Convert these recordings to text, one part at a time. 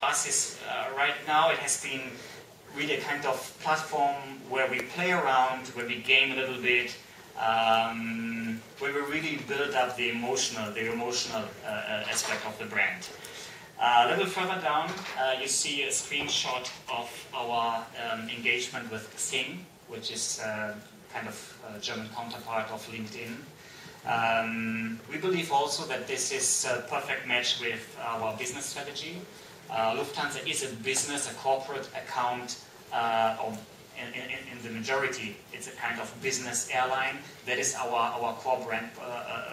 us is right now it has been really a kind of platform where we play around, where we game a little bit, where we really build up the emotional aspect of the brand. A little further down, you see a screenshot of our engagement with Xing, which is kind of a German counterpart of LinkedIn. We believe also that this is a perfect match with our business strategy. Lufthansa is a business, a corporate account, in the majority, it's a kind of business airline. That is our core brand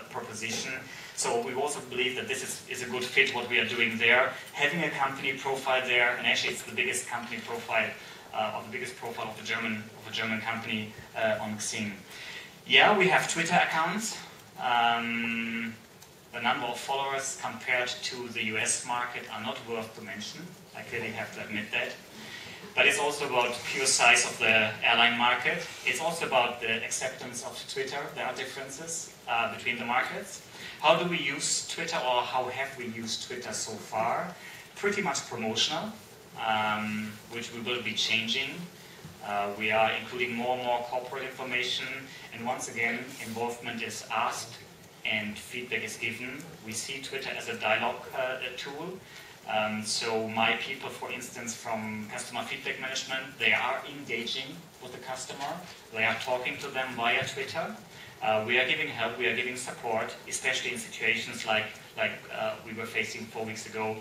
proposition. So we also believe that this is a good fit what we are doing there. Having a company profile there, and actually it's the biggest company profile, or the biggest profile of a German company on Xing. Yeah, we have Twitter accounts. The number of followers compared to the US market are not worth to mention. I clearly have to admit that. But it's also about pure size of the airline market. It's also about the acceptance of Twitter. There are differences between the markets. How do we use Twitter, or how have we used Twitter so far? Pretty much promotional, which we will be changing. We are including more and more corporate information, and once again, involvement is asked and feedback is given. We see Twitter as a dialogue tool. So my people, for instance, from customer feedback management, they are engaging with the customer. They are talking to them via Twitter. We are giving help, we are giving support, especially in situations like we were facing 4 weeks ago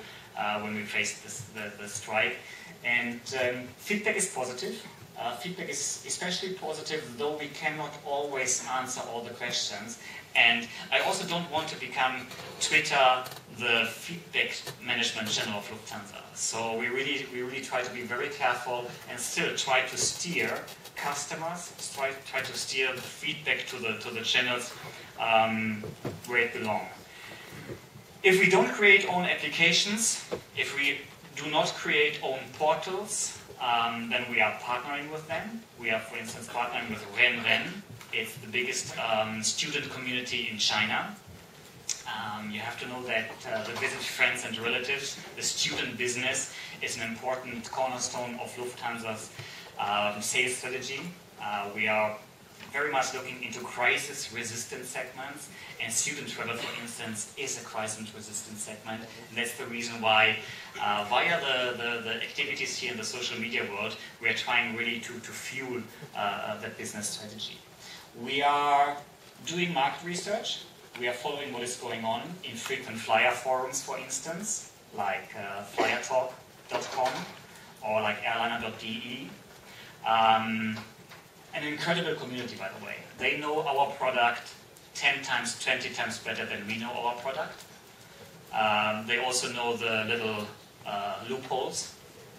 when we faced the strike. And feedback is positive. Feedback is especially positive, though we cannot always answer all the questions. And I also don't want to become Twitter the feedback management channel of Lufthansa. So we really try to be very careful and still try to steer customers, try to steer the feedback to the channels where it belongs. If we don't create own applications, if we do not create own portals, then we are partnering with them. We are, for instance, partnering with Ren. It's the biggest student community in China. You have to know that the visit friends and relatives, the student business, is an important cornerstone of Lufthansa's sales strategy. We are very much looking into crisis-resistant segments, and student travel, for instance, is a crisis-resistant segment. And that's the reason why, via the activities here in the social media world, we are trying really to fuel that business strategy. We are doing market research. We are following what is going on in frequent flyer forums, for instance, like flyertalk.com or like airliner.de. An incredible community, by the way. They know our product 10 times, 20 times better than we know our product. They also know the little loopholes.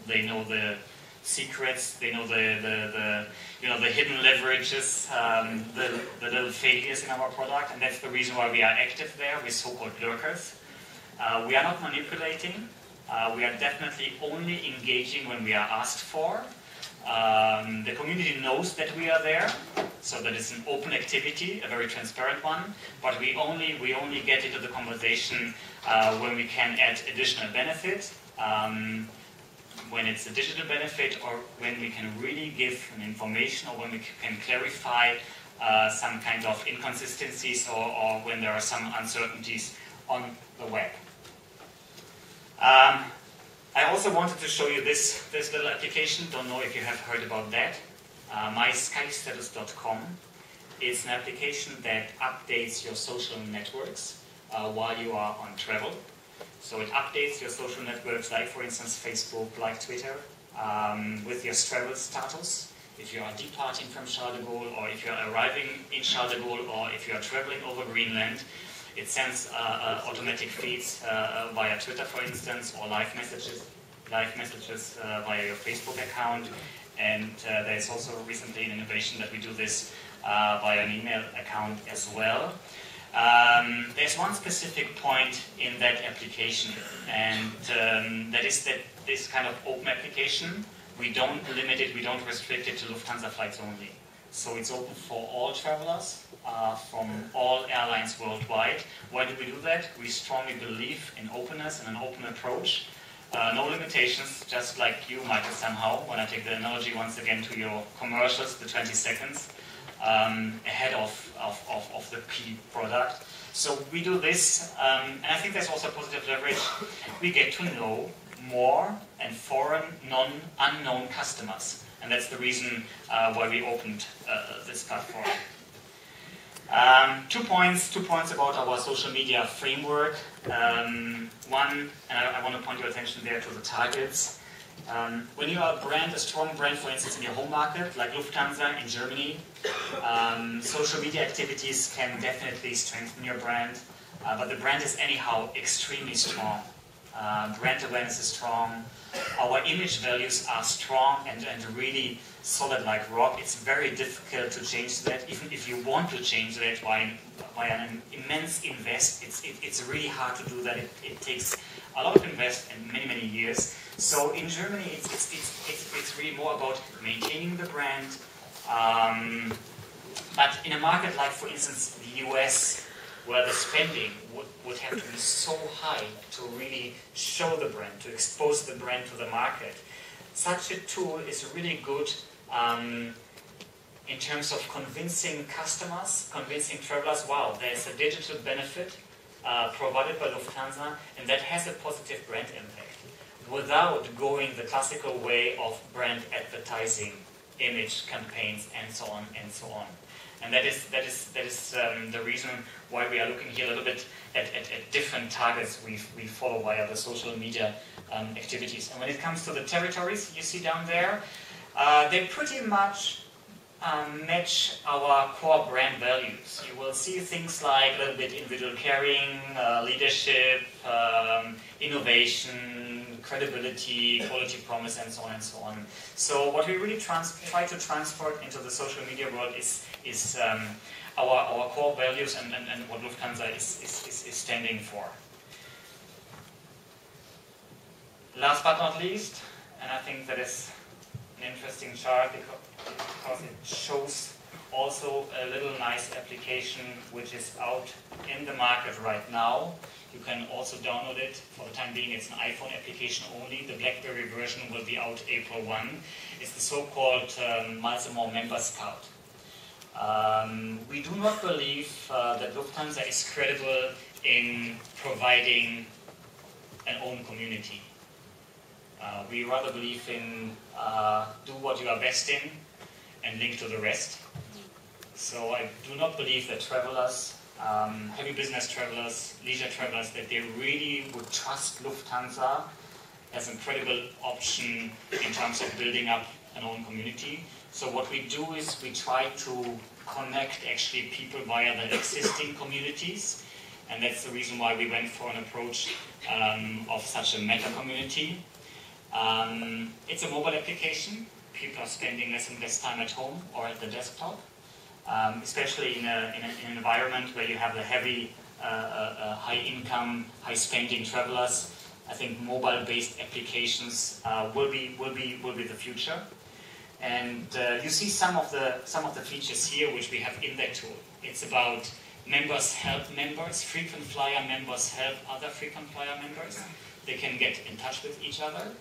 They know the secrets. They know the hidden leverages, the little failures in our product, and that's the reason why we are active there with so-called lurkers. We are not manipulating. We are definitely only engaging when we are asked for. The community knows that we are there, so that it's an open activity, a very transparent one, but we only get into the conversation when we can add additional benefit, when it's a digital benefit, or when we can really give an information, or when we can clarify some kind of inconsistencies, or when there are some uncertainties on the web. I also wanted to show you this little application. Don't know if you have heard about that. mySkyStatus.com. It's an application that updates your social networks while you are on travel. So it updates your social networks, like for instance Facebook, like Twitter, with your travel status. If you are departing from Charles de Gaulle, or if you are arriving in Charles de Gaulle, or if you are traveling over Greenland, it sends automatic feeds via Twitter, for instance, or live messages via your Facebook account. And there is also recently an innovation that we do this via an email account as well. There's one specific point in that application, and that is that this kind of open application, we don't limit it, we don't restrict it to Lufthansa flights only. So it's open for all travelers from all airlines worldwide. Why do we do that? We strongly believe in openness and an open approach. No limitations, just like you, Michael, somehow, when I take the analogy once again to your commercials, the 20 seconds, ahead of the key product. So we do this, and I think there's also a positive leverage. We get to know more and foreign, unknown customers. And that's the reason why we opened this platform. 2 points about our social media framework. One, and I want to point your attention there to the targets. When you are a strong brand, for instance, in your home market, like Lufthansa in Germany, social media activities can definitely strengthen your brand, but the brand is anyhow extremely strong. Brand awareness is strong, our image values are strong and really solid like rock. It's very difficult to change that. Even if you want to change that by an immense invest, it's really hard to do that. It takes a lot of invest and many years. So in Germany, it's really more about maintaining the brand. But in a market like, for instance, the US, where the spending would have to be so high to really show the brand, to expose the brand to the market, such a tool is really good in terms of convincing customers, convincing travelers, wow, there's a digital benefit provided by Lufthansa, and that has a positive brand impact, without going the classical way of brand advertising, image campaigns, and so on and so on. And that is the reason why we are looking here a little bit at different targets we follow via the social media activities. And when it comes to the territories you see down there, they pretty much match our core brand values. You will see things like a little bit individual caring, leadership, innovation, credibility, quality promise, and so on and so on. So what we really try to transport into the social media world is our core values and what Lufthansa is standing for. Last but not least, and I think that is an interesting chart because it shows also a little nice application which is out in the market right now. You can also download it. For the time being, it's an iPhone application only. The BlackBerry version will be out April 1. It's the so-called Miles & More Member Scout. We do not believe that Lufthansa is credible in providing an own community. We rather believe in do what you are best in and link to the rest. So I do not believe that travelers, heavy business travelers, leisure travelers, that they really would trust Lufthansa as a credible option in terms of building up an own community. So what we do is we try to connect actually people via the existing communities, and that's the reason why we went for an approach of such a meta community. It's a mobile application. People are spending less and less time at home or at the desktop, especially in an environment where you have the heavy, high-income, high-spending travelers. I think mobile-based applications will be the future. And you see some of the features here which we have in that tool. It's about members help members, frequent flyer members help other frequent flyer members. They can get in touch with each other.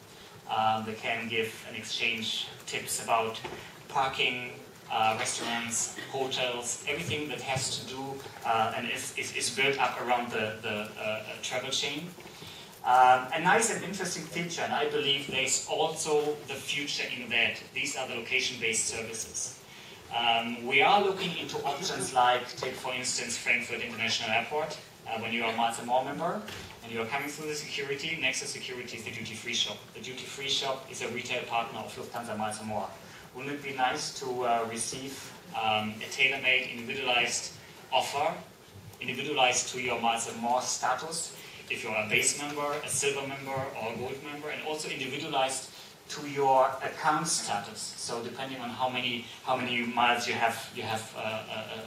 They can give and exchange tips about parking, restaurants, hotels, everything that has to do and is built up around the travel chain. A nice and interesting feature, and I believe there's also the future in that. These are the location-based services. We are looking into options like, take for instance Frankfurt International Airport. When you are a Miles & More member and you are coming through the security, next to security is the duty-free shop. The duty-free shop is a retail partner of Lufthansa Miles & More. Wouldn't it be nice to receive a tailor-made, individualized offer, individualized to your Miles & More status, if you're a base member, a silver member, or a gold member, and also individualized to your account status. So depending on how many miles you have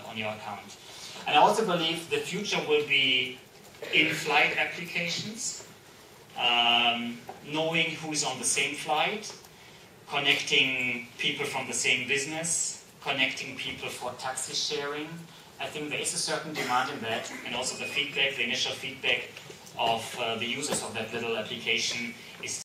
on your account. And I also believe the future will be in-flight applications, knowing who's on the same flight, connecting people from the same business, connecting people for taxi sharing. I think there is a certain demand in that, and also the feedback, the initial feedback of the users of that little application is